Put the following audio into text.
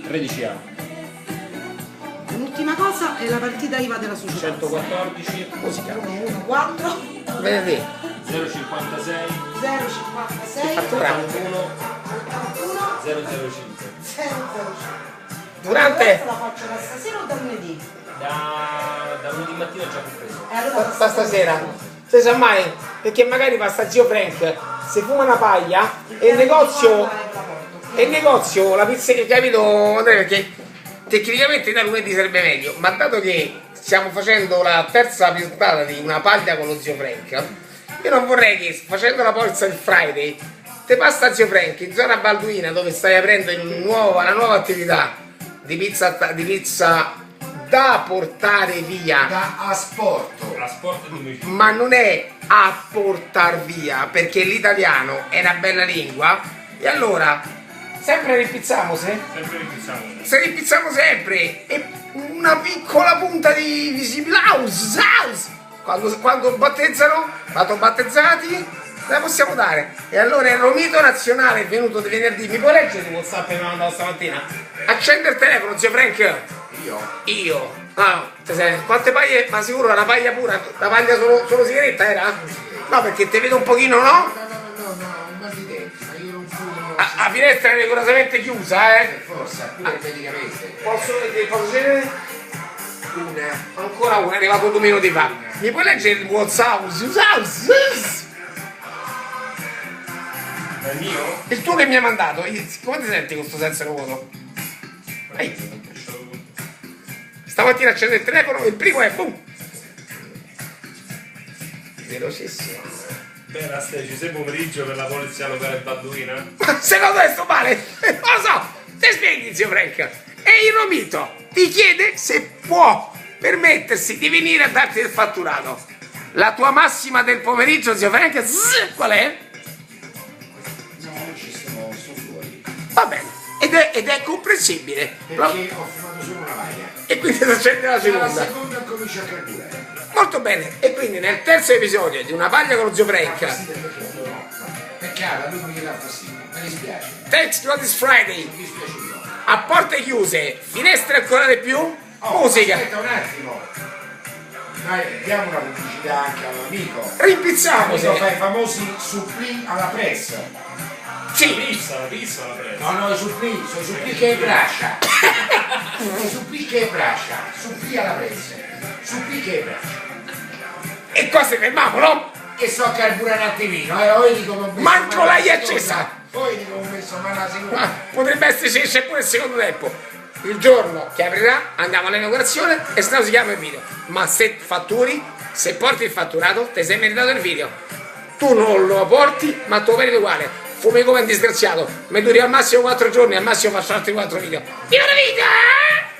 13 anni. L'ultima cosa è la partita IVA della società. 114. Musica. 114 Venerdì. 056. 056 Fattura. 81. 81 005. 005. Durante. Questa la faccio da stasera o da lunedì? Da lunedì mattina già compreso. Allora Sta stasera. Se sa mai, perché magari passa zio Frank, se fuma una paglia e il negozio, la pizzeria, capito Andrea, perché tecnicamente da lunedì sarebbe meglio, ma dato che stiamo facendo la terza puntata di una paglia con lo zio Frank, io non vorrei che facendo la polizza il Friday te passa zio Frank in zona Balduina dove stai aprendo una nuova attività di pizza da portare via, Da asporto. Trasporto di domicilio. ma non è a portar via, perché l'italiano è una bella lingua, e allora sempre ripizziamo Sempre ripizziamo. se ripizziamo sempre, e una piccola punta di visibilità quando battezzano, vado battezzati, la possiamo dare. E allora il Romito Nazionale è venuto di venerdì. Mi puoi leggere il WhatsApp che mi ha mandato stamattina? Accende il telefono, zio Frank. Io. Ah, quante paglie? Ma sicuro una paglia pura? La paglia solo sigaretta era? No, perché ti vedo un pochino, no? No, un mal di denti, ma io non fumo. La finestra è rigorosamente chiusa, Forse, pure medicamente. Posso vedere? Una. Ancora una, è arrivato 2 minuti fa. Mi puoi leggere il WhatsApp? È il mio? Il tuo che mi ha mandato. Come ti senti con questo senso vuoto? Stamattina accende il telefono, il primo è boom. Velocissimo. Beh, ci sei pomeriggio per la polizia locale Balduina? Ma secondo te sto male? Non lo so, ti spieghi zio Frank. E il Romito ti chiede se può permettersi di venire a darti il fatturato. La tua massima del pomeriggio, zio Frank, qual è? No, ci stiamo su fuori. Va bene, ed è comprensibile. Perché ho fumato solo una paglia. E quindi si accende la La seconda. seconda comincia a carburare. Molto bene, e quindi nel terzo episodio di Una paglia con lo zio Frank, Peccato, lui non gli dà fastidio. Mi dispiace. thanks to this Friday, Mi dispiace un po'. a porte chiuse, finestre ancora di più, musica. Aspetta un attimo. Dai, diamo una pubblicità anche all'amico. Rimpizziamoci. Amico fa i famosi supplì alla press. Sì, La pizza la presa. No, i supplì, sono i supplì che braccia. I supplì che braccia. Supplì alla press. Supplì che braccia. e qua si fermiamo, no? Che so carburare un attimino, poi dico come ho messo Manco mano alla l'hai seconda, accesa. Poi dico come ho messo mano alla seconda. Ma potrebbe esserci c'è pure il secondo tempo. Il giorno che aprirà andiamo all'inaugurazione e se no si chiama il video. Ma se fatturi, se porti il fatturato, ti sei meritato il video. Tu non lo porti, ma tu lo meriti uguale. Fumi come un disgraziato. Mi duri al massimo 4 giorni, al massimo faccio altri 4 video. Viva la vita!